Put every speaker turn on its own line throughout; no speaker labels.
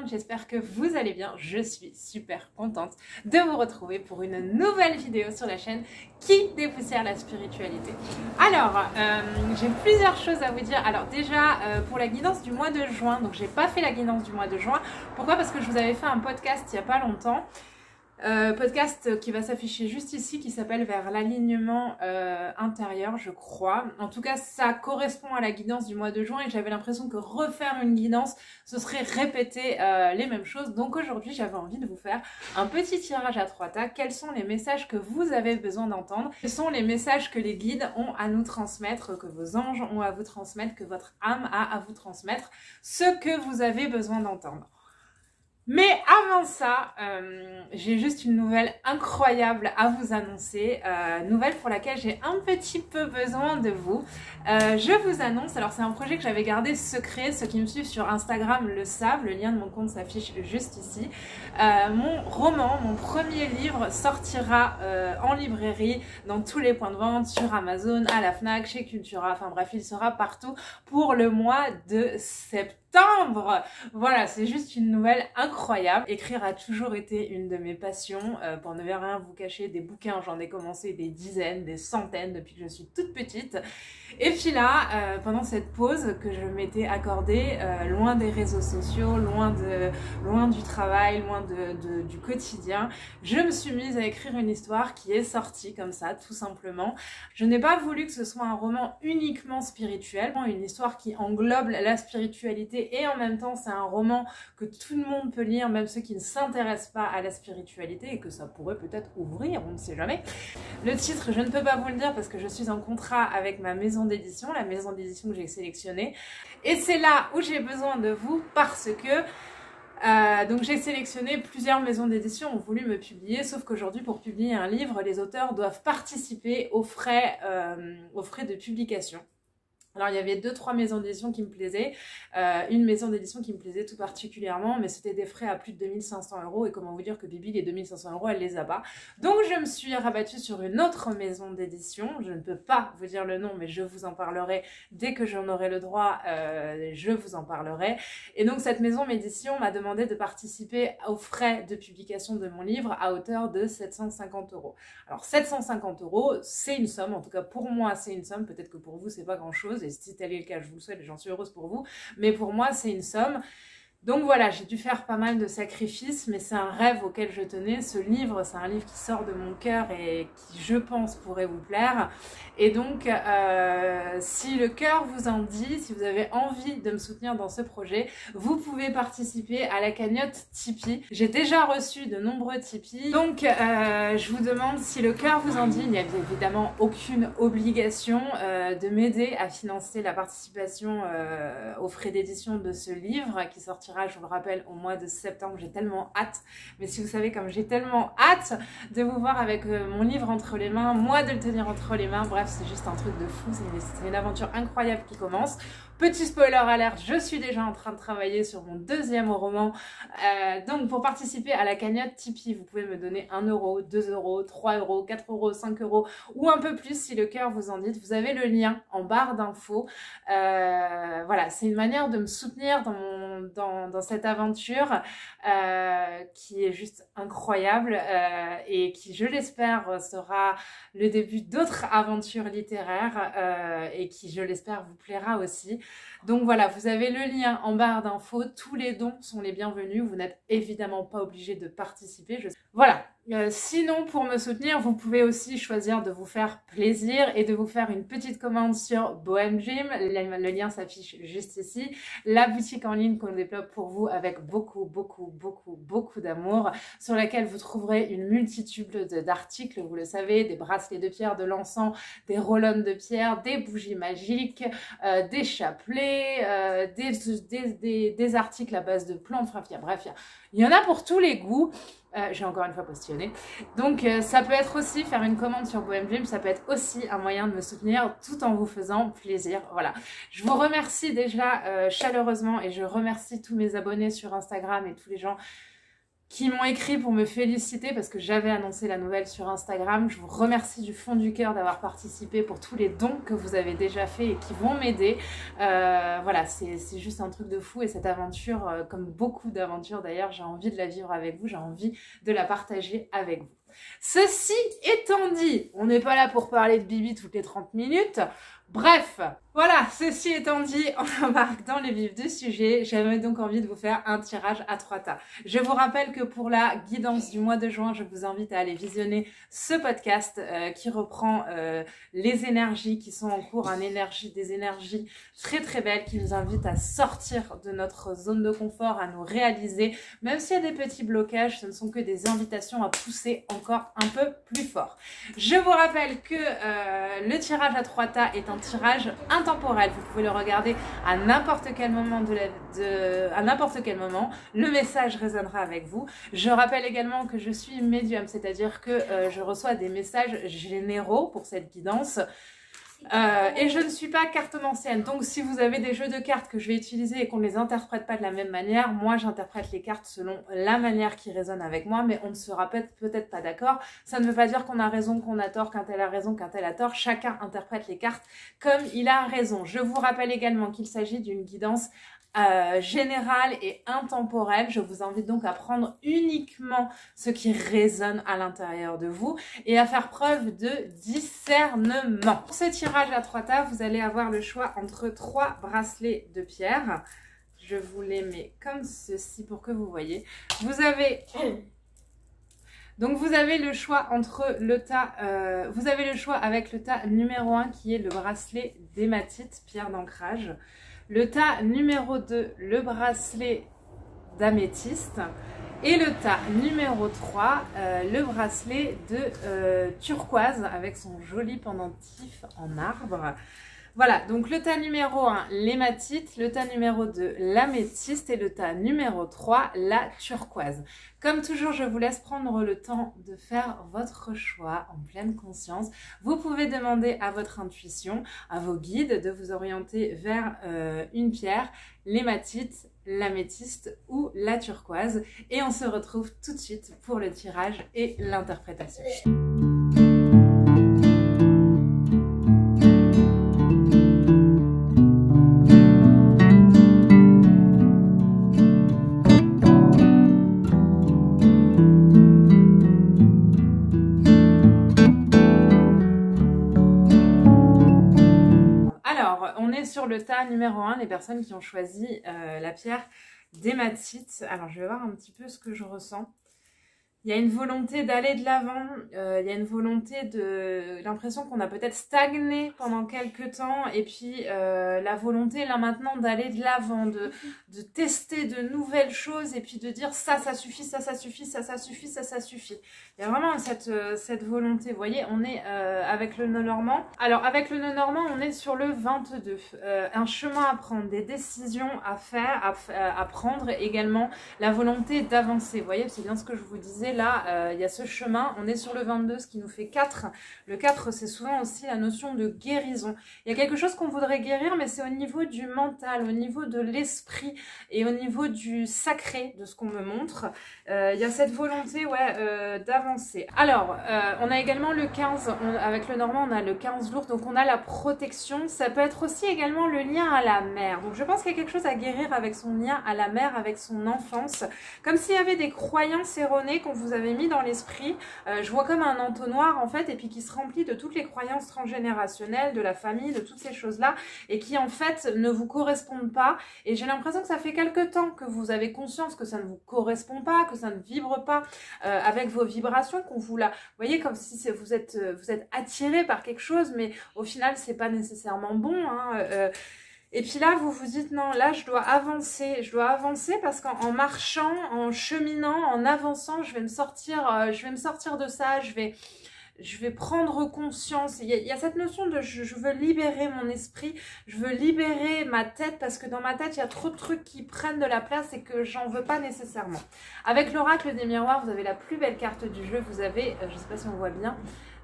monde, j'espère que vous allez bien. Je suis super contente de vous retrouver pour une nouvelle vidéo sur la chaîne qui dépoussière la spiritualité. Alors, j'ai plusieurs choses à vous dire. Alors déjà, pour la guidance du mois de juin, donc j'ai pas fait la guidance du mois de juin. Pourquoi? Parce que je vous avais fait un podcast il n'y a pas longtemps. Podcast qui va s'afficher juste ici, qui s'appelle Vers l'alignement intérieur, je crois. En tout cas, ça correspond à la guidance du mois de juin et j'avais l'impression que refaire une guidance, ce serait répéter les mêmes choses. Donc aujourd'hui, j'avais envie de vous faire un petit tirage à trois tas. Quels sont les messages que vous avez besoin d'entendre? Quels sont les messages que les guides ont à nous transmettre, que vos anges ont à vous transmettre, que votre âme a à vous transmettre, ce que vous avez besoin d'entendre. Mais avant ça, j'ai juste une nouvelle incroyable à vous annoncer, nouvelle pour laquelle j'ai un petit peu besoin de vous. Je vous annonce, alors c'est un projet que j'avais gardé secret, ceux qui me suivent sur Instagram le savent, le lien de mon compte s'affiche juste ici. Mon roman, mon premier livre sortira en librairie, dans tous les points de vente, sur Amazon, à la Fnac, chez Cultura, enfin bref, il sera partout pour le mois de septembre. Voilà, c'est juste une nouvelle incroyable. Écrire a toujours été une de mes passions. Pour ne rien vous cacher, des bouquins, j'en ai commencé des dizaines, des centaines depuis que je suis toute petite. Et puis là, pendant cette pause que je m'étais accordée, loin des réseaux sociaux, loin du travail, loin du quotidien, je me suis mise à écrire une histoire qui est sortie comme ça, tout simplement. Je n'ai pas voulu que ce soit un roman uniquement spirituel, une histoire qui englobe la spiritualité et en même temps c'est un roman que tout le monde peut lire, même ceux qui ne s'intéressent pas à la spiritualité, et que ça pourrait peut-être ouvrir, on ne sait jamais. Le titre, je ne peux pas vous le dire parce que je suis en contrat avec ma maison d'édition, la maison d'édition que j'ai sélectionnée, et c'est là où j'ai besoin de vous parce que donc j'ai sélectionné plusieurs maisons d'édition ont voulu me publier, sauf qu'aujourd'hui pour publier un livre, les auteurs doivent participer aux frais de publication. Alors il y avait 2-3 maisons d'édition qui me plaisaient, une maison d'édition qui me plaisait tout particulièrement, mais c'était des frais à plus de 2500 €, et comment vous dire que Bibi, les 2500 €, elle les a pas. Donc je me suis rabattue sur une autre maison d'édition, je ne peux pas vous dire le nom, mais je vous en parlerai dès que j'en aurai le droit, je vous en parlerai. Et donc cette maison d'édition m'a demandé de participer aux frais de publication de mon livre à hauteur de 750 €. Alors 750 €, c'est une somme, en tout cas pour moi c'est une somme, peut-être que pour vous c'est pas grand chose, et si tel est le cas, je vous le souhaite et j'en suis heureuse pour vous, mais pour moi c'est une somme. Donc voilà, j'ai dû faire pas mal de sacrifices, mais c'est un rêve auquel je tenais. Ce livre, c'est un livre qui sort de mon cœur et qui, je pense, pourrait vous plaire. Et donc, si le cœur vous en dit, si vous avez envie de me soutenir dans ce projet, vous pouvez participer à la cagnotte Tipeee. J'ai déjà reçu de nombreux Tipeee. Donc, je vous demande si le cœur vous en dit. Il n'y a évidemment aucune obligation de m'aider à financer la participation aux frais d'édition de ce livre qui sortira, je vous le rappelle, au mois de septembre. J'ai tellement hâte, mais si vous savez comme j'ai tellement hâte de vous voir avec mon livre entre les mains, moi de le tenir entre les mains, bref, c'est juste un truc de fou, c'est une aventure incroyable qui commence. Petit spoiler alert, je suis déjà en train de travailler sur mon deuxième roman. Donc pour participer à la cagnotte Tipeee, vous pouvez me donner 1 €, 2 €, 3 €, 4 €, 5 € ou un peu plus si le cœur vous en dit. Vous avez le lien en barre d'infos. Voilà, c'est une manière de me soutenir dans cette aventure qui est juste incroyable et qui, je l'espère, sera le début d'autres aventures littéraires et qui, je l'espère, vous plaira aussi. Donc voilà, vous avez le lien en barre d'infos, tous les dons sont les bienvenus, vous n'êtes évidemment pas obligé de participer. Voilà, sinon pour me soutenir, vous pouvez aussi choisir de vous faire plaisir et de vous faire une petite commande sur Bohem Gym, le lien s'affiche juste ici, la boutique en ligne qu'on développe pour vous avec beaucoup d'amour, sur laquelle vous trouverez une multitude d'articles, vous le savez, des bracelets de pierre, de l'encens, des roll-on de pierre, des bougies magiques, des chapelets, des articles à base de plantes, bref, il y en a pour tous les goûts. J'ai encore une fois postillonné. Donc ça peut être aussi faire une commande sur Bohem Gym, ça peut être aussi un moyen de me soutenir tout en vous faisant plaisir. Voilà. Je vous remercie déjà chaleureusement et je remercie tous mes abonnés sur Instagram et tous les gens qui m'ont écrit pour me féliciter parce que j'avais annoncé la nouvelle sur Instagram. Je vous remercie du fond du cœur d'avoir participé, pour tous les dons que vous avez déjà fait et qui vont m'aider. Voilà, c'est juste un truc de fou, et cette aventure, comme beaucoup d'aventures d'ailleurs, j'ai envie de la vivre avec vous, j'ai envie de la partager avec vous. Ceci étant dit, on n'est pas là pour parler de Bibi toutes les 30 minutes. Bref, voilà, ceci étant dit, on embarque dans le vif du sujet. J'avais donc envie de vous faire un tirage à 3 tas. Je vous rappelle que pour la guidance du mois de juin, je vous invite à aller visionner ce podcast qui reprend les énergies qui sont en cours, des énergies très très belles qui nous invitent à sortir de notre zone de confort, à nous réaliser. Même s'il y a des petits blocages, ce ne sont que des invitations à pousser encore un peu plus fort. Je vous rappelle que le tirage à 3 tas est un tirage intemporel. Vous pouvez le regarder à n'importe quel moment à n'importe quel moment. Le message résonnera avec vous. Je rappelle également que je suis médium, c'est-à-dire que je reçois des messages généraux pour cette guidance. Et je ne suis pas cartomancienne, donc si vous avez des jeux de cartes que je vais utiliser et qu'on ne les interprète pas de la même manière, moi j'interprète les cartes selon la manière qui résonne avec moi, mais on ne sera peut-être pas d'accord. Ça ne veut pas dire qu'on a raison, qu'on a tort, qu'un tel a raison, qu'un tel a tort. Chacun interprète les cartes comme il a raison. Je vous rappelle également qu'il s'agit d'une guidance générale et intemporelle. Je vous invite donc à prendre uniquement ce qui résonne à l'intérieur de vous et à faire preuve de discernement. Pour ce tirage à 3 tas, vous allez avoir le choix entre 3 bracelets de pierre. Je vous les mets comme ceci pour que vous voyez. Vous avez le choix entre le tas, vous avez le choix avec le tas numéro 1 qui est le bracelet d'hématite, pierre d'ancrage. Le tas numéro 2, le bracelet d'améthyste. Et le tas numéro 3, le bracelet de turquoise avec son joli pendentif en arbre. Voilà, donc le tas numéro 1, l'hématite, le tas numéro 2, l'améthyste et le tas numéro 3, la turquoise. Comme toujours, je vous laisse prendre le temps de faire votre choix en pleine conscience. Vous pouvez demander à votre intuition, à vos guides, de vous orienter vers une pierre, l'hématite, l'améthyste ou la turquoise. Et on se retrouve tout de suite pour le tirage et l'interprétation. Sur le tas numéro 1, les personnes qui ont choisi la pierre d'hématite. Alors, je vais voir un petit peu ce que je ressens. Il y a une volonté d'aller de l'avant, il y a une volonté l'impression qu'on a peut-être stagné pendant quelques temps, et puis la volonté là maintenant d'aller de l'avant, de tester de nouvelles choses, et puis de dire ça suffit, ça suffit, ça suffit, ça suffit. Il y a vraiment cette volonté, vous voyez, on est avec le nœud normand. Alors avec le nœud normand, on est sur le 22, un chemin à prendre, des décisions à faire, à prendre, également la volonté d'avancer. Vous voyez, c'est bien ce que je vous disais. Là, il y a ce chemin, on est sur le 22, ce qui nous fait 4. Le 4, c'est souvent aussi la notion de guérison. Il y a quelque chose qu'on voudrait guérir, mais c'est au niveau du mental, au niveau de l'esprit et au niveau du sacré de ce qu'on me montre. Il y a cette volonté d'avancer. Alors, on a également le 15, avec le normand, on a le 15 lourd, donc on a la protection. Ça peut être aussi également le lien à la mer. Donc je pense qu'il y a quelque chose à guérir avec son lien à la mer, avec son enfance. Comme s'il y avait des croyances erronées qu'on vous avez mis dans l'esprit. Je vois comme un entonnoir en fait, et puis qui se remplit de toutes les croyances transgénérationnelles, de la famille, de toutes ces choses-là, et qui en fait ne vous correspondent pas. Et j'ai l'impression que ça fait quelque temps que vous avez conscience que ça ne vous correspond pas, que ça ne vibre pas avec vos vibrations, qu'on vous la... Vous voyez, comme si vous êtes attiré par quelque chose, mais au final, c'est pas nécessairement bon, hein. Et puis là, vous vous dites, non, là, je dois avancer parce qu'en marchant, en cheminant, en avançant, je vais me sortir de ça, je vais prendre conscience. Il y a cette notion de je veux libérer mon esprit, je veux libérer ma tête, parce que dans ma tête, il y a trop de trucs qui prennent de la place et que j'en veux pas nécessairement. Avec l'oracle des miroirs, vous avez la plus belle carte du jeu, vous avez, je sais pas si on voit bien,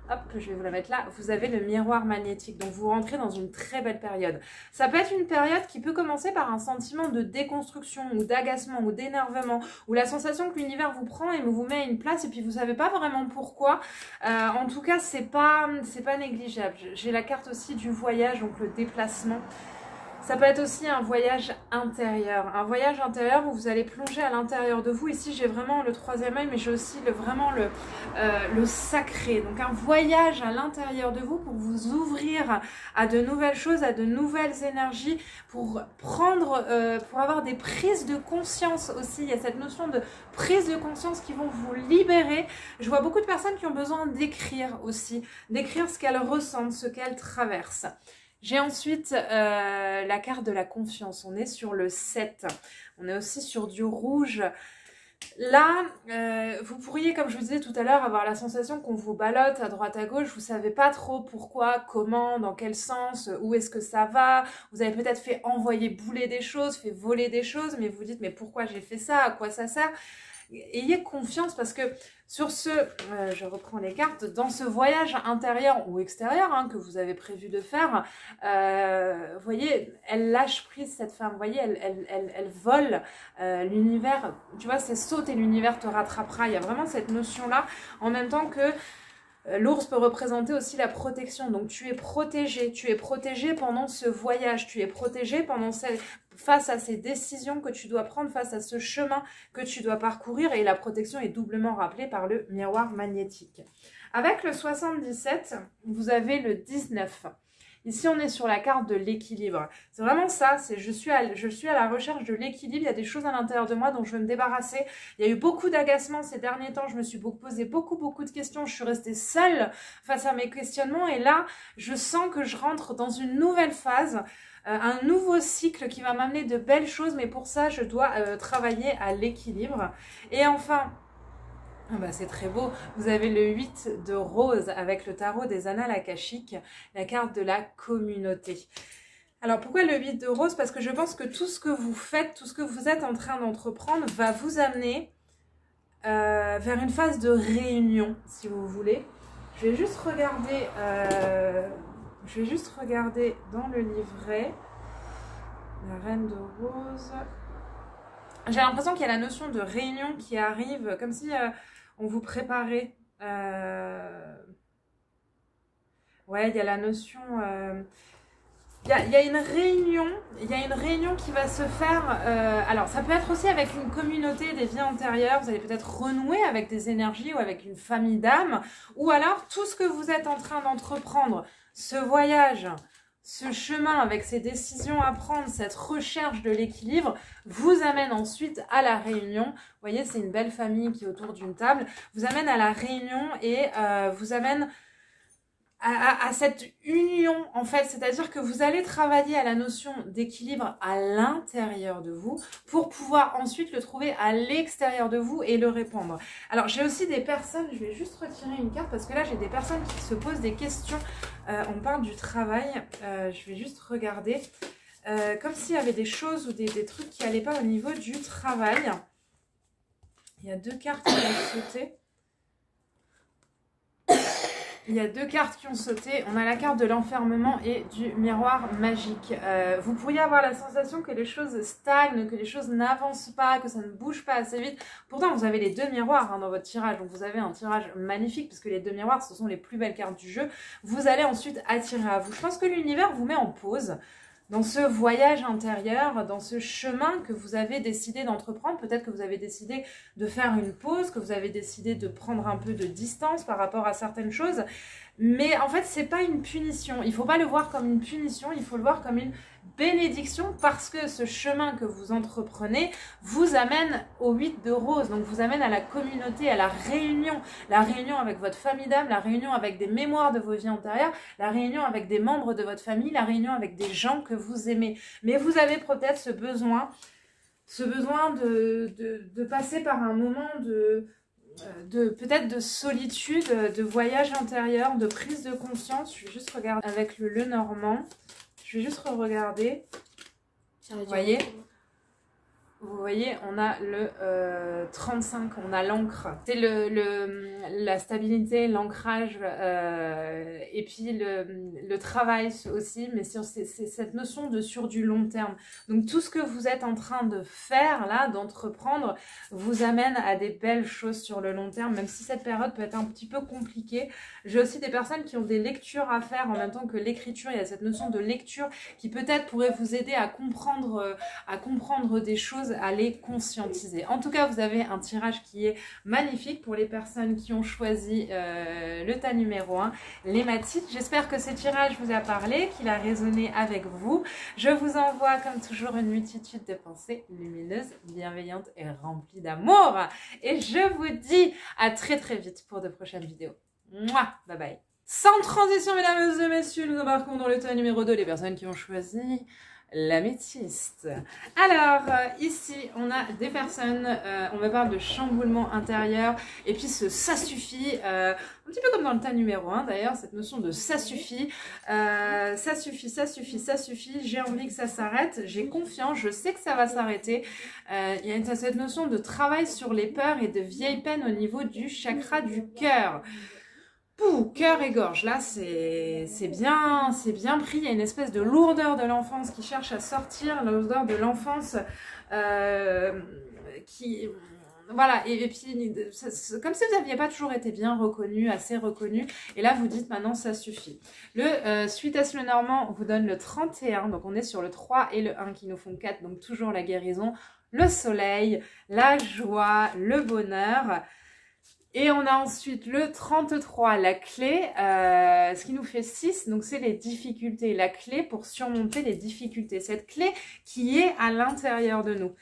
hop, je vais vous la mettre là, vous avez le miroir magnétique. Donc, vous rentrez dans une très belle période. Ça peut être une période qui peut commencer par un sentiment de déconstruction ou d'agacement ou d'énervement, ou la sensation que l'univers vous prend et vous met à une place et puis vous savez pas vraiment pourquoi. En tout cas, c'est pas négligeable. J'ai la carte aussi du voyage, donc le déplacement. Ça peut être aussi un voyage intérieur où vous allez plonger à l'intérieur de vous. Ici, j'ai vraiment le troisième œil, mais j'ai aussi vraiment le sacré. Donc, un voyage à l'intérieur de vous pour vous ouvrir à de nouvelles choses, à de nouvelles énergies, pour avoir des prises de conscience aussi. Il y a cette notion de prise de conscience qui vont vous libérer. Je vois beaucoup de personnes qui ont besoin d'écrire aussi, d'écrire ce qu'elles ressentent, ce qu'elles traversent. J'ai ensuite la carte de la confiance. On est sur le 7. On est aussi sur du rouge. Là, vous pourriez, comme je vous disais tout à l'heure, avoir la sensation qu'on vous ballotte à droite à gauche. Vous ne savez pas trop pourquoi, comment, dans quel sens, où est-ce que ça va. Vous avez peut-être fait envoyer bouler des choses, fait voler des choses, mais vous dites, mais pourquoi j'ai fait ça? À quoi ça sert? Ayez confiance parce que sur je reprends les cartes, dans ce voyage intérieur ou extérieur que vous avez prévu de faire, vous voyez, elle lâche prise cette femme, vous voyez, elle vole l'univers, tu vois, c'est sauter, l'univers te rattrapera, il y a vraiment cette notion-là, en même temps que l'ours peut représenter aussi la protection, donc tu es protégé pendant ce voyage, tu es protégé face à ces décisions que tu dois prendre, face à ce chemin que tu dois parcourir, et la protection est doublement rappelée par le miroir magnétique. Avec le 77, vous avez le 19. Ici, on est sur la carte de l'équilibre. C'est vraiment ça, je suis à la recherche de l'équilibre. Il y a des choses à l'intérieur de moi dont je veux me débarrasser. Il y a eu beaucoup d'agacement ces derniers temps. Je me suis posé beaucoup de questions. Je suis restée seule face à mes questionnements. Et là, je sens que je rentre dans une nouvelle phase, un nouveau cycle qui va m'amener de belles choses. Mais pour ça, je dois travailler à l'équilibre. Et enfin... c'est très beau. Vous avez le 8 de rose avec le tarot des annales akashiques, la carte de la communauté. Alors pourquoi le 8 de rose? Parce que je pense que tout ce que vous faites, tout ce que vous êtes en train d'entreprendre va vous amener vers une phase de réunion, si vous voulez. Je vais juste regarder dans le livret la reine de rose. J'ai l'impression qu'il y a la notion de réunion qui arrive, comme si on vous préparait. Ouais, il y a la notion... Il y a une réunion qui va se faire. Alors, ça peut être aussi avec une communauté des vies antérieures. Vous allez peut-être renouer avec des énergies ou avec une famille d'âmes. Ou alors, tout ce que vous êtes en train d'entreprendre, ce voyage... Ce chemin avec ces décisions à prendre, cette recherche de l'équilibre, vous amène ensuite à la réunion. Vous voyez, c'est une belle famille qui est autour d'une table. Vous amène à la réunion et vous amène à cette union, en fait. C'est-à-dire que vous allez travailler à la notion d'équilibre à l'intérieur de vous pour pouvoir ensuite le trouver à l'extérieur de vous et le répandre. Alors, j'ai aussi des personnes, je vais juste retirer une carte parce que là, j'ai des personnes qui se posent des questions. On parle du travail, je vais juste regarder. Comme s'il y avait des choses ou des trucs qui n'allaient pas au niveau du travail. Il y a deux cartes qui ont sauté. Il y a deux cartes qui ont sauté. On a la carte de l'enfermement et du miroir magique. Vous pourriez avoir la sensation que les choses stagnent, que les choses n'avancent pas, que ça ne bouge pas assez vite. Pourtant, vous avez les deux miroirs dans votre tirage. Donc, vous avez un tirage magnifique puisque les deux miroirs, ce sont les plus belles cartes du jeu. Vous allez ensuite attirer à vous. Je pense que l'univers vous met en pause dans ce voyage intérieur, dans ce chemin que vous avez décidé d'entreprendre. Peut-être que vous avez décidé de faire une pause, que vous avez décidé de prendre un peu de distance par rapport à certaines choses. Mais en fait, c'est pas une punition. Il faut pas le voir comme une punition, il faut le voir comme une bénédiction parce que ce chemin que vous entreprenez vous amène au 8 de rose. Donc, vous amène à la communauté, à la réunion avec votre famille d'âme, la réunion avec des mémoires de vos vies antérieures, la réunion avec des membres de votre famille, la réunion avec des gens que vous aimez. Mais vous avez peut-être ce besoin de passer par un moment peut-être de solitude, de voyage intérieur, de prise de conscience. Je vais juste regarder avec le Lenormand. Je vais juste regarder. Vous voyez? vous voyez, on a le 35, on a l'ancre. C'est la stabilité, l'ancrage et puis le travail aussi, mais c'est cette notion de sur du long terme. Donc tout ce que vous êtes en train de faire là, d'entreprendre, vous amène à des belles choses sur le long terme, même si cette période peut être un petit peu compliquée. J'ai aussi des personnes qui ont des lectures à faire en même temps que l'écriture. Il y a cette notion de lecture qui peut-être pourrait vous aider à comprendre des choses, à les conscientiser. En tout cas, vous avez un tirage qui est magnifique pour les personnes qui ont choisi le tas numéro 1, l'hématite. J'espère que ce tirage vous a parlé, qu'il a résonné avec vous. Je vous envoie comme toujours une multitude de pensées lumineuses, bienveillantes et remplies d'amour. Et je vous dis à très très vite pour de prochaines vidéos. Mouah, bye bye. Sans transition, mesdames et messieurs, nous embarquons dans le tas numéro 2, les personnes qui ont choisi l'améthyste. Alors, ici, on a des personnes, on me parle de chamboulement intérieur, et puis ça suffit, un petit peu comme dans le tas numéro 1 d'ailleurs, cette notion de ça suffit, ça suffit, ça suffit, ça suffit, j'ai envie que ça s'arrête, j'ai confiance, je sais que ça va s'arrêter. Il y a cette notion de travail sur les peurs et de vieilles peines au niveau du chakra du cœur. Pouh, cœur et gorge, là c'est bien pris, il y a une espèce de lourdeur de l'enfance qui cherche à sortir, la lourdeur de l'enfance qui... Voilà, et puis comme si vous n'aviez pas toujours été bien reconnu, assez reconnu, et là vous dites maintenant ça suffit. Le Suites le Normand vous donne le 31, donc on est sur le 3 et le 1 qui nous font 4, donc toujours la guérison, le soleil, la joie, le bonheur. Et on a ensuite le 33, la clé, ce qui nous fait 6, donc c'est les difficultés. La clé pour surmonter les difficultés. Cette clé qui est à l'intérieur de nous.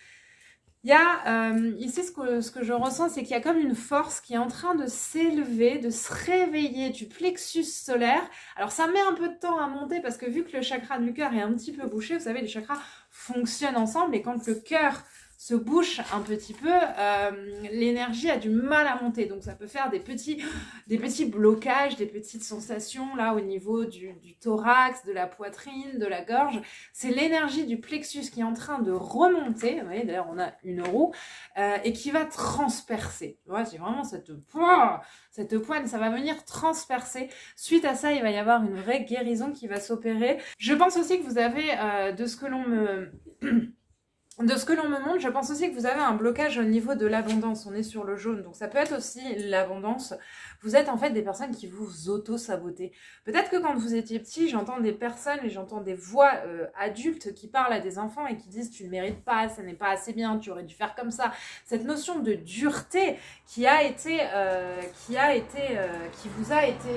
Il y a, ici ce que je ressens, c'est qu'il y a comme une force qui est en train de s'élever, de se réveiller du plexus solaire. Alors ça met un peu de temps à monter parce que vu que le chakra du cœur est un petit peu bouché, vous savez, les chakras fonctionnent ensemble et quand le cœur se bouche un petit peu, l'énergie a du mal à monter. Donc ça peut faire des petits blocages, des petites sensations là au niveau du thorax, de la poitrine, de la gorge. C'est l'énergie du plexus qui est en train de remonter. Vous voyez, d'ailleurs on a une roue et qui va transpercer. Voilà, c'est vraiment cette pointe, ça va venir transpercer. Suite à ça, il va y avoir une vraie guérison qui va s'opérer. Je pense aussi que vous avez, de ce que l'on me montre, je pense aussi que vous avez un blocage au niveau de l'abondance. On est sur le jaune, donc ça peut être aussi l'abondance. Vous êtes en fait des personnes qui vous auto-sabotez. Peut-être que quand vous étiez petit, j'entends des personnes et j'entends des voix adultes qui parlent à des enfants et qui disent « tu ne mérites pas, ça n'est pas assez bien, tu aurais dû faire comme ça ». Cette notion de dureté qui vous a été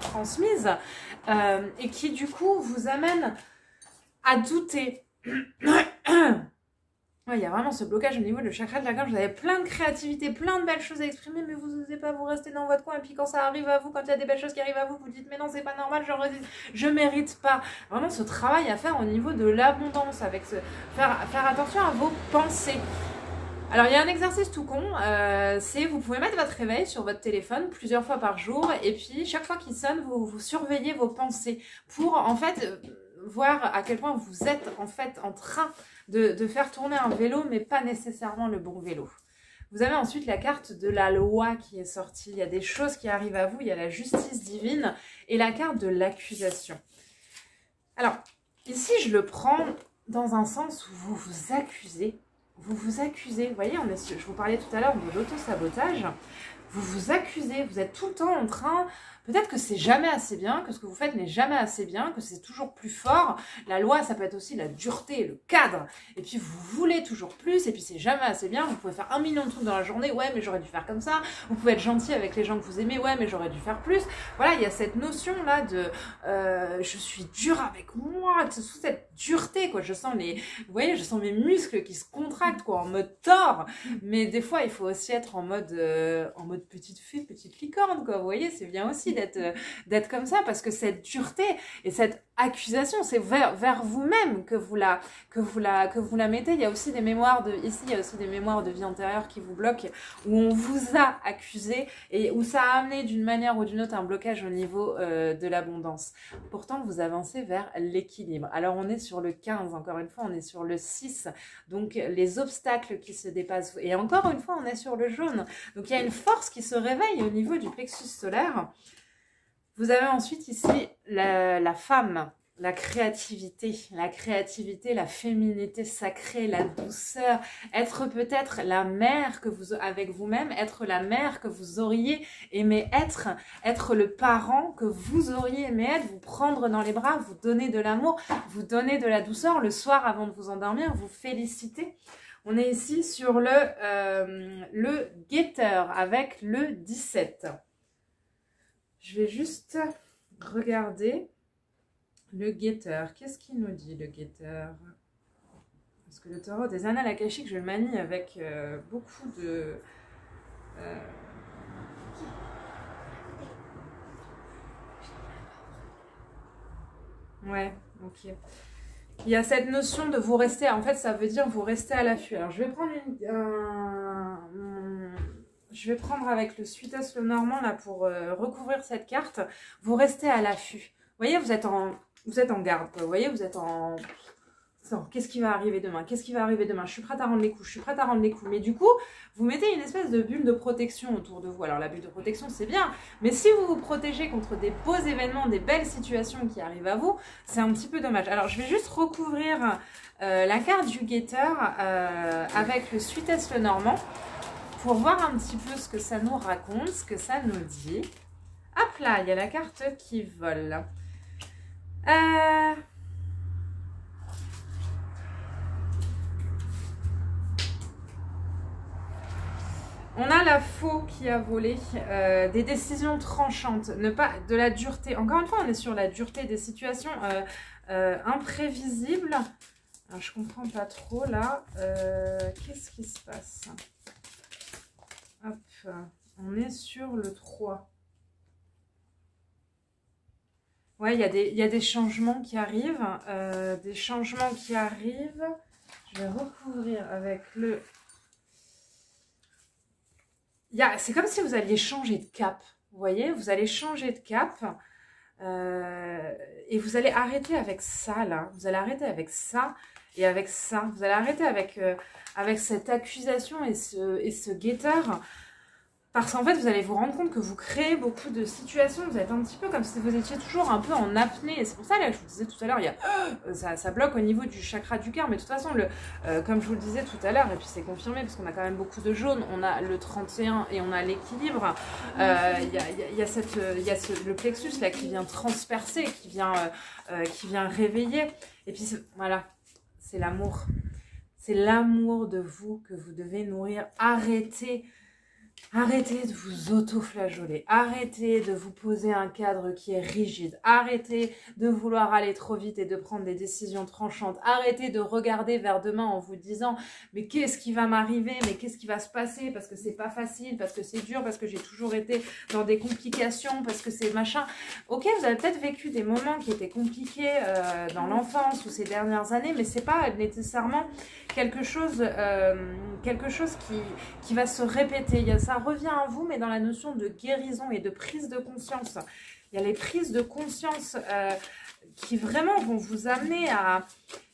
transmise et qui du coup vous amène à douter. Ouais, il y a vraiment ce blocage au niveau du chakra de la gorge. Vous avez plein de créativité, plein de belles choses à exprimer, mais vous n'osez pas vous rester dans votre coin. Et puis quand ça arrive à vous, quand il y a des belles choses qui arrivent à vous, vous dites mais non, c'est pas normal, je mérite pas. Vraiment ce travail à faire au niveau de l'abondance, avec faire attention à vos pensées. Alors il y a un exercice tout con, c'est vous pouvez mettre votre réveil sur votre téléphone plusieurs fois par jour et puis chaque fois qu'il sonne, vous surveillez vos pensées pour en fait voir à quel point vous êtes en fait en train de faire tourner un vélo, mais pas nécessairement le bon vélo. Vous avez ensuite la carte de la loi qui est sortie. Il y a des choses qui arrivent à vous, il y a la justice divine et la carte de l'accusation. Alors, ici, je le prends dans un sens où vous vous accusez. Vous vous accusez. Vous voyez, je vous parlais tout à l'heure de l'auto-sabotage. Vous vous accusez, vous êtes tout le temps en train... Peut-être que c'est jamais assez bien, que ce que vous faites n'est jamais assez bien, que c'est toujours plus fort. La loi, ça peut être aussi la dureté, le cadre. Et puis vous voulez toujours plus, et puis c'est jamais assez bien. Vous pouvez faire 1 million de trucs dans la journée, ouais, mais j'aurais dû faire comme ça. Vous pouvez être gentil avec les gens que vous aimez, ouais, mais j'aurais dû faire plus. Voilà, il y a cette notion-là de je suis dur avec moi, sous cette dureté, quoi. Je sens vous voyez, je sens mes muscles qui se contractent, quoi, en mode tort. Mais des fois, il faut aussi être en mode petite fée, petite licorne, quoi. Vous voyez, c'est bien aussi d'être comme ça, parce que cette dureté et cette accusation, c'est vers vous-même que vous la mettez. Il y a aussi des mémoires ici, il y a aussi des mémoires de vie antérieure qui vous bloquent, où on vous a accusé et où ça a amené d'une manière ou d'une autre un blocage au niveau de l'abondance. Pourtant, vous avancez vers l'équilibre. Alors, on est sur le 15, encore une fois, on est sur le 6, donc les obstacles qui se dépassent. Et encore une fois, on est sur le jaune. Donc, il y a une force qui se réveille au niveau du plexus solaire. Vous avez ensuite ici la femme, la créativité, la féminité sacrée, la douceur, être peut-être la mère que vous, avec vous-même, être la mère que vous auriez aimé être le parent que vous auriez aimé être, vous prendre dans les bras, vous donner de l'amour, vous donner de la douceur, le soir avant de vous endormir, vous féliciter. On est ici sur le guetteur avec le 17. Je vais juste regarder le guetteur. Qu'est-ce qu'il nous dit, le guetteur? Parce que le tarot des annales akashiques, je le manie avec beaucoup de... Ouais, ok. Il y a cette notion de vous rester... En fait, ça veut dire vous rester à l'affût. Alors, je vais prendre je vais prendre avec le Suitos le Normand là pour recouvrir cette carte. Vous restez à l'affût. Vous voyez, vous êtes en garde. Quoi. Vous voyez, vous êtes en... Qu'est-ce qui va arriver demain? Qu'est-ce qui va arriver demain? Je suis prête à rendre les coups. Je suis prête à rendre les coups. Mais du coup, vous mettez une espèce de bulle de protection autour de vous. Alors, la bulle de protection, c'est bien. Mais si vous vous protégez contre des beaux événements, des belles situations qui arrivent à vous, c'est un petit peu dommage. Alors, je vais juste recouvrir la carte du guetteur avec le Suitos le Normand, pour voir un petit peu ce que ça nous raconte, ce que ça nous dit. Hop là, il y a la carte qui vole. On a la faux qui a volé, des décisions tranchantes, de la dureté. Encore une fois, on est sur la dureté des situations imprévisibles. Alors, je comprends pas trop là. Qu'est-ce qui se passe ? Hop, on est sur le 3. Ouais, il y a des changements qui arrivent. Je vais recouvrir avec le... C'est comme si vous alliez changer de cap. Vous voyez, vous allez changer de cap. Et vous allez arrêter avec ça, là. Vous allez arrêter avec ça et avec ça. Vous allez arrêter avec cette accusation et ce guetteur. Parce qu'en fait, vous allez vous rendre compte que vous créez beaucoup de situations. Vous êtes un petit peu comme si vous étiez toujours un peu en apnée. Et c'est pour ça, là, je vous disais tout à l'heure, ça bloque au niveau du chakra du cœur. Mais de toute façon, comme je vous le disais tout à l'heure, et puis c'est confirmé, parce qu'on a quand même beaucoup de jaune, on a le 31 et on a l'équilibre. Il y a le plexus, là, qui vient transpercer, qui vient réveiller. Et puis, voilà, c'est l'amour. C'est l'amour de vous que vous devez nourrir. Arrêtez de vous auto-flageoler, arrêtez de vous poser un cadre qui est rigide, arrêtez de vouloir aller trop vite et de prendre des décisions tranchantes, arrêtez de regarder vers demain en vous disant « mais qu'est-ce qui va m'arriver, mais qu'est-ce qui va se passer parce que c'est pas facile, parce que c'est dur, parce que j'ai toujours été dans des complications, parce que c'est machin ». Ok, vous avez peut-être vécu des moments qui étaient compliqués dans l'enfance ou ces dernières années, mais c'est pas nécessairement quelque chose qui va se répéter. Ça revient à vous, mais dans la notion de guérison et de prise de conscience. Il y a les prises de conscience qui vraiment vont vous amener à...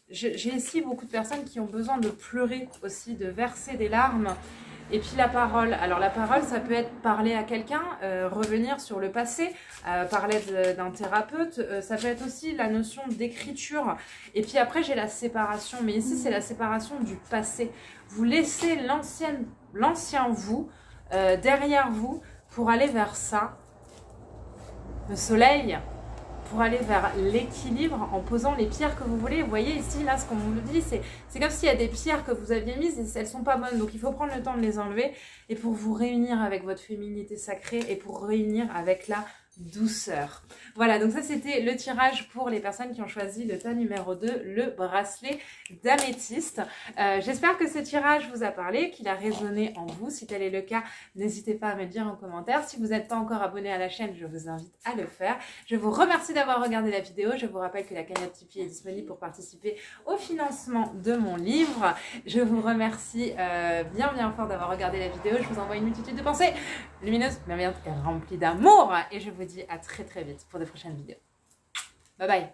J'ai ici beaucoup de personnes qui ont besoin de pleurer aussi, de verser des larmes. Et puis la parole. Alors la parole, ça peut être parler à quelqu'un, revenir sur le passé, parler d'un thérapeute. Ça peut être aussi la notion d'écriture. Et puis après, j'ai la séparation. Mais ici, c'est la séparation du passé. Vous laissez l'ancien vous derrière vous pour aller vers ça. Le soleil, pour aller vers l'équilibre en posant les pierres que vous voulez. Vous voyez ici, là, ce qu'on vous dit, c'est comme s'il y a des pierres que vous aviez mises et elles ne sont pas bonnes. Donc, il faut prendre le temps de les enlever et pour vous réunir avec votre féminité sacrée et pour réunir avec la douceur. Voilà, donc ça c'était le tirage pour les personnes qui ont choisi le tas numéro 2, le bracelet d'améthyste. J'espère que ce tirage vous a parlé, qu'il a résonné en vous. Si tel est le cas, n'hésitez pas à me le dire en commentaire. Si vous n'êtes pas encore abonné à la chaîne, je vous invite à le faire. Je vous remercie d'avoir regardé la vidéo. Je vous rappelle que la cagnotte Tipeee est disponible pour participer au financement de mon livre. Je vous remercie bien fort d'avoir regardé la vidéo. Je vous envoie une multitude de pensées lumineuses, bienveillantes et remplies d'amour. Et je vous dis à très vite pour de prochaines vidéos. Bye bye.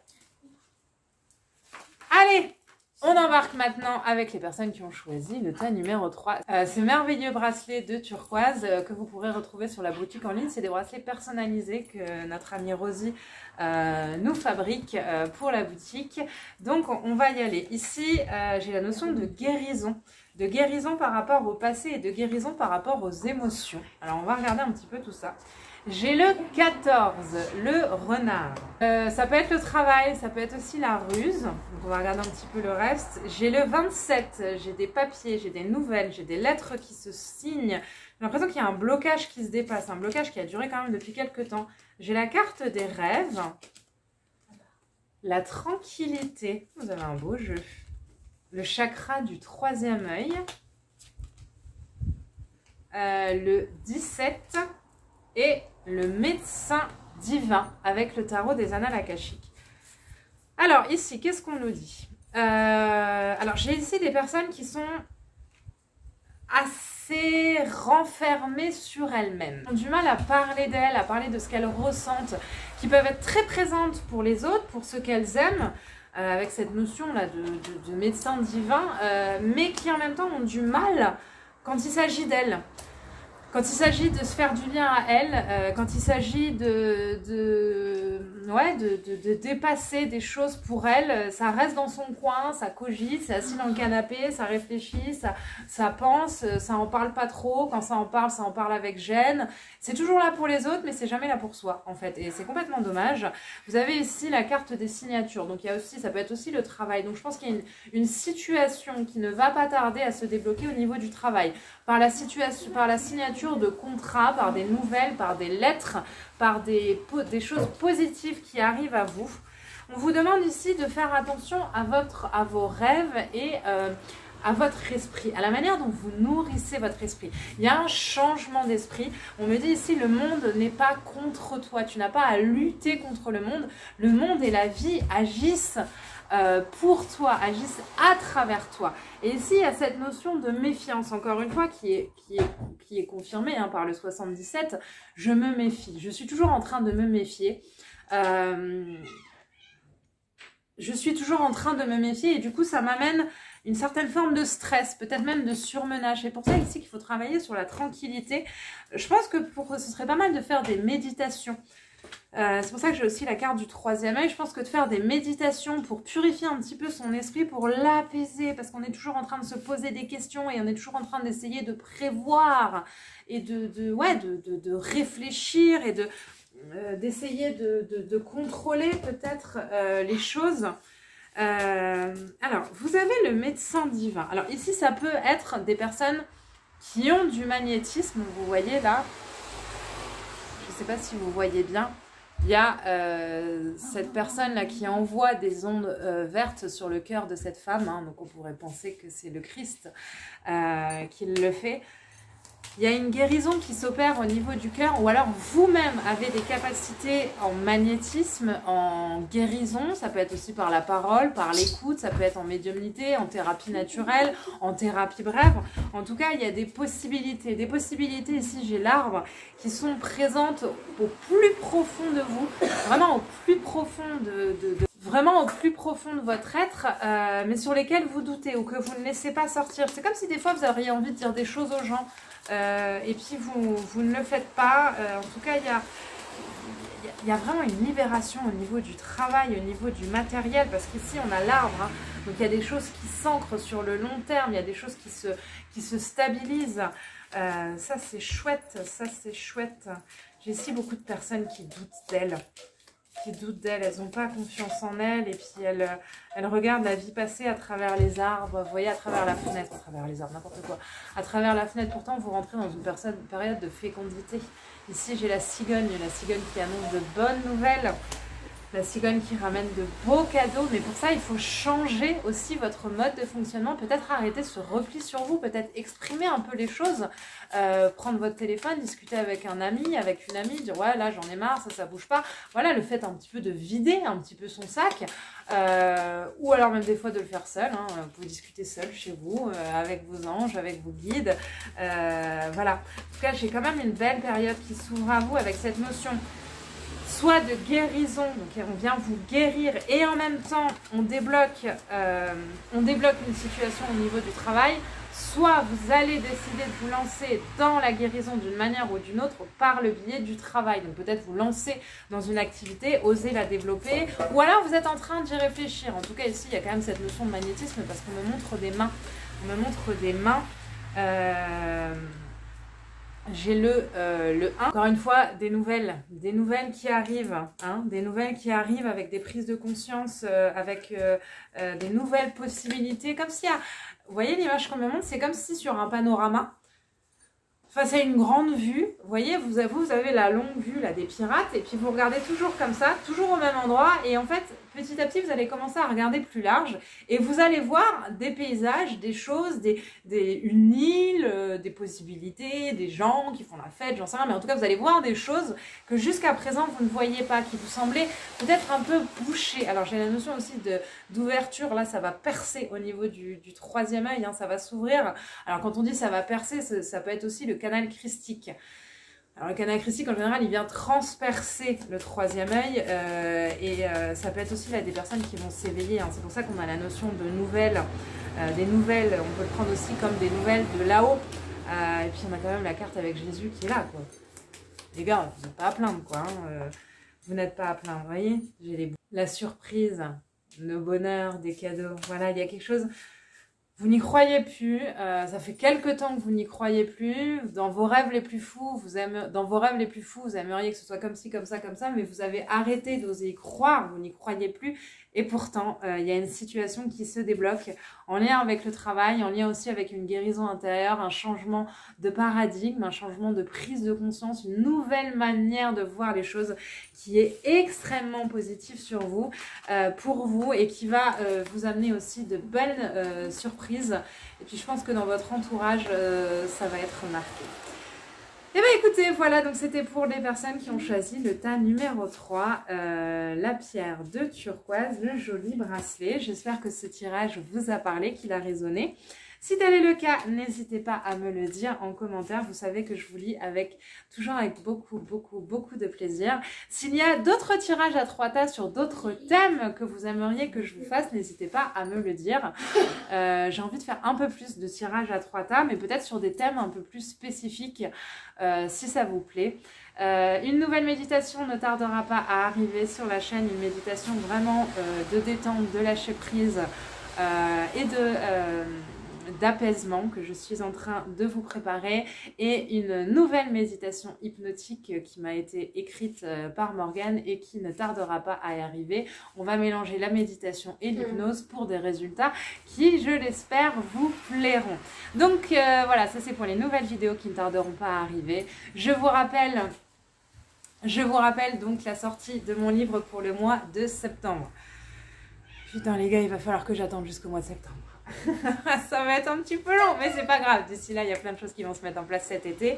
Allez, on embarque maintenant avec les personnes qui ont choisi le tas numéro 3. Ce merveilleux bracelet de turquoise que vous pourrez retrouver sur la boutique en ligne. C'est des bracelets personnalisés que notre amie Rosie nous fabrique pour la boutique. Donc on va y aller. Ici, j'ai la notion de guérison. De guérison par rapport au passé et de guérison par rapport aux émotions. Alors on va regarder un petit peu tout ça. J'ai le 14, le renard. Ça peut être le travail, ça peut être aussi la ruse. Donc on va regarder un petit peu le reste. J'ai le 27, j'ai des papiers, j'ai des nouvelles, j'ai des lettres qui se signent. J'ai l'impression qu'il y a un blocage qui se dépasse, un blocage qui a duré quand même depuis quelques temps. J'ai la carte des rêves, la tranquillité. Vous avez un beau jeu. Le chakra du troisième œil. Le 17 et le médecin divin avec le tarot des annales akashiques. Alors ici, qu'est-ce qu'on nous dit? Alors j'ai ici des personnes qui sont assez renfermées sur elles-mêmes, ont du mal à parler d'elles, à parler de ce qu'elles ressentent, qui peuvent être très présentes pour les autres, pour ceux qu'elles aiment, avec cette notion là de médecin divin, mais qui en même temps ont du mal quand il s'agit d'elles. Quand il s'agit de se faire du lien à elle, quand il s'agit de dépasser des choses pour elle, ça reste dans son coin, ça cogite, c'est assis dans le canapé, ça réfléchit, ça pense, ça en parle pas trop. Quand ça en parle avec gêne. C'est toujours là pour les autres, mais c'est jamais là pour soi, en fait. Et c'est complètement dommage. Vous avez ici la carte des signatures. Donc, il y a aussi, ça peut être aussi le travail. Donc, je pense qu'il y a une situation qui ne va pas tarder à se débloquer au niveau du travail. Par la signature de contrats, par des nouvelles, par des lettres, par des choses positives qui arrivent à vous. On vous demande ici de faire attention à vos rêves et à votre esprit, à la manière dont vous nourrissez votre esprit. Il y a un changement d'esprit. On me dit ici, le monde n'est pas contre toi. Tu n'as pas à lutter contre le monde. Le monde et la vie agissent pour toi, agissent à travers toi. Et ici, il y a cette notion de méfiance, encore une fois, qui est confirmée hein, par le 77. Je me méfie. Je suis toujours en train de me méfier. Je suis toujours en train de me méfier et du coup, ça m'amène une certaine forme de stress, peut-être même de surmenage. C'est pour ça ici qu'il faut travailler sur la tranquillité. Je pense que ce serait pas mal de faire des méditations. C'est pour ça que j'ai aussi la carte du troisième œil. Je pense que de faire des méditations pour purifier un petit peu son esprit, pour l'apaiser, parce qu'on est toujours en train de se poser des questions et on est toujours en train d'essayer de prévoir et de réfléchir et d'essayer de contrôler peut-être les choses. Alors, vous avez le médecin divin. Alors ici, ça peut être des personnes qui ont du magnétisme. Vous voyez là, je ne sais pas si vous voyez bien. Il y a cette personne-là qui envoie des ondes vertes sur le cœur de cette femme. Hein, donc on pourrait penser que c'est le Christ qui le fait. Il y a une guérison qui s'opère au niveau du cœur ou alors vous-même avez des capacités en magnétisme, en guérison. Ça peut être aussi par la parole, par l'écoute, ça peut être en médiumnité, en thérapie naturelle, en thérapie brève. En tout cas, il y a des possibilités. Des possibilités, ici j'ai l'arbre, qui sont présentes au plus profond de vous, vraiment au plus profond vraiment au plus profond de votre être, mais sur lesquelles vous doutez ou que vous ne laissez pas sortir. C'est comme si des fois vous auriez envie de dire des choses aux gens et puis vous ne le faites pas. En tout cas, il y a vraiment une libération au niveau du travail, au niveau du matériel, parce qu'ici on a l'arbre, hein, donc il y a des choses qui s'ancrent sur le long terme, il y a des choses qui se stabilisent. Ça c'est chouette, ça c'est chouette. J'ai ici beaucoup de personnes qui doutent d'elles. qui doutent d'elles, elles n'ont pas confiance en elles et puis elles regardent la vie passer à travers les arbres, vous voyez, à travers la fenêtre, à travers les arbres, n'importe quoi, à travers la fenêtre. Pourtant, vous rentrez dans une période de fécondité. Ici, j'ai la cigogne qui annonce de bonnes nouvelles. La cigogne qui ramène de beaux cadeaux, mais pour ça, il faut changer aussi votre mode de fonctionnement, peut-être arrêter ce repli sur vous, peut-être exprimer un peu les choses, prendre votre téléphone, discuter avec un ami, avec une amie, dire ouais là j'en ai marre, ça bouge pas. Voilà, le fait un petit peu de vider un petit peu son sac, ou alors même des fois de le faire seul, hein. Vous pouvez discuter seul chez vous, avec vos anges, avec vos guides, voilà. En tout cas, j'ai quand même une belle période qui s'ouvre à vous avec cette notion soit de guérison, donc on vient vous guérir et en même temps on débloque une situation au niveau du travail, soit vous allez décider de vous lancer dans la guérison d'une manière ou d'une autre par le biais du travail. Donc peut-être vous lancer dans une activité, oser la développer, ou alors vous êtes en train d'y réfléchir. En tout cas ici il y a quand même cette notion de magnétisme parce qu'on me montre des mains. On me montre des mains. J'ai le 1. Encore une fois, des nouvelles qui arrivent, hein, des nouvelles qui arrivent avec des prises de conscience, avec des nouvelles possibilités. Comme s'il y a, vous voyez l'image qu'on me montre, c'est comme si sur un panorama, enfin c'est une grande vue, vous voyez, vous avez la longue vue là, des pirates, et puis vous regardez toujours comme ça, toujours au même endroit, et en fait, petit à petit, vous allez commencer à regarder plus large, et vous allez voir des paysages, des choses, une île, des possibilités, des gens qui font la fête, j'en sais rien, mais en tout cas, vous allez voir des choses que jusqu'à présent, vous ne voyez pas, qui vous semblaient peut-être un peu bouchées. Alors, j'ai la notion aussi d'ouverture, là, ça va percer au niveau du troisième œil, hein, ça va s'ouvrir. Alors, quand on dit ça va percer, ça peut être aussi le canal christique. Alors le canal christique en général il vient transpercer le troisième œil ça peut être aussi là des personnes qui vont s'éveiller, hein. C'est pour ça qu'on a la notion de nouvelles, des nouvelles, on peut le prendre aussi comme des nouvelles de là-haut, et puis on a quand même la carte avec Jésus qui est là quoi. Les gars, vous n'êtes pas à plaindre quoi, hein. Vous n'êtes pas à plaindre, vous voyez, j'ai la surprise, le bonheur, des cadeaux, voilà, il y a quelque chose. Vous n'y croyez plus, ça fait quelque temps que vous n'y croyez plus. Dans vos rêves les plus fous, vous aimeriez que ce soit comme ci, comme ça, mais vous avez arrêté d'oser y croire, vous n'y croyez plus. Et pourtant, il y a une situation qui se débloque en lien avec le travail, en lien aussi avec une guérison intérieure, un changement de paradigme, un changement de prise de conscience, une nouvelle manière de voir les choses qui est extrêmement positive sur vous, pour vous, et qui va vous amener aussi de belles surprises. Et puis je pense que dans votre entourage, ça va être remarqué. Et bien écoutez, voilà, donc c'était pour les personnes qui ont choisi le tas numéro 3, la pierre de turquoise, le joli bracelet. J'espère que ce tirage vous a parlé, qu'il a résonné. Si tel est le cas, n'hésitez pas à me le dire en commentaire. Vous savez que je vous lis toujours avec beaucoup de plaisir. S'il y a d'autres tirages à 3 tas sur d'autres thèmes que vous aimeriez que je vous fasse, n'hésitez pas à me le dire. J'ai envie de faire un peu plus de tirages à 3 tas, mais peut-être sur des thèmes un peu plus spécifiques, si ça vous plaît. Une nouvelle méditation ne tardera pas à arriver sur la chaîne, une méditation vraiment de détente, de lâcher prise et d'apaisement que je suis en train de vous préparer, et une nouvelle méditation hypnotique qui m'a été écrite par Morgane et qui ne tardera pas à y arriver. On va mélanger la méditation et l'hypnose pour des résultats qui, je l'espère, vous plairont. Donc voilà, ça c'est pour les nouvelles vidéos qui ne tarderont pas à arriver. Je vous rappelle donc la sortie de mon livre pour le mois de septembre. Putain les gars, il va falloir que j'attende jusqu'au mois de septembre. Ça va être un petit peu long, mais c'est pas grave. D'ici là, il y a plein de choses qui vont se mettre en place cet été.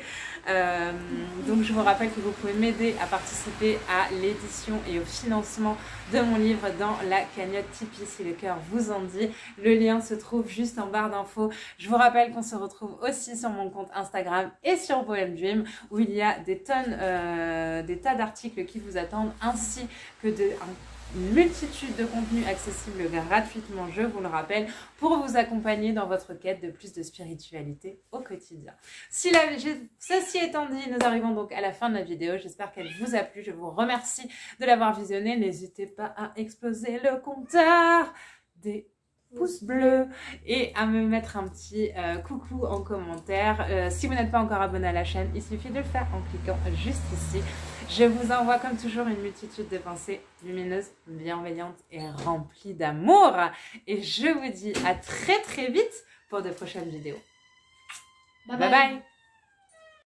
Donc je vous rappelle que vous pouvez m'aider à participer à l'édition et au financement de mon livre dans la cagnotte Tipeee si le cœur vous en dit. Le lien se trouve juste en barre d'infos. Je vous rappelle qu'on se retrouve aussi sur mon compte Instagram et sur Bohème Dream, où il y a des tas d'articles qui vous attendent, ainsi que une multitude de contenus accessibles gratuitement, je vous le rappelle, pour vous accompagner dans votre quête de plus de spiritualité au quotidien. Ceci étant dit, nous arrivons donc à la fin de la vidéo. J'espère qu'elle vous a plu. Je vous remercie de l'avoir visionnée. N'hésitez pas à exploser le compteur des pouce bleu et à me mettre un petit coucou en commentaire. Si vous n'êtes pas encore abonné à la chaîne, il suffit de le faire en cliquant juste ici. Je vous envoie comme toujours une multitude de pensées lumineuses, bienveillantes et remplies d'amour. Et je vous dis à très très vite pour de prochaines vidéos. Bye bye.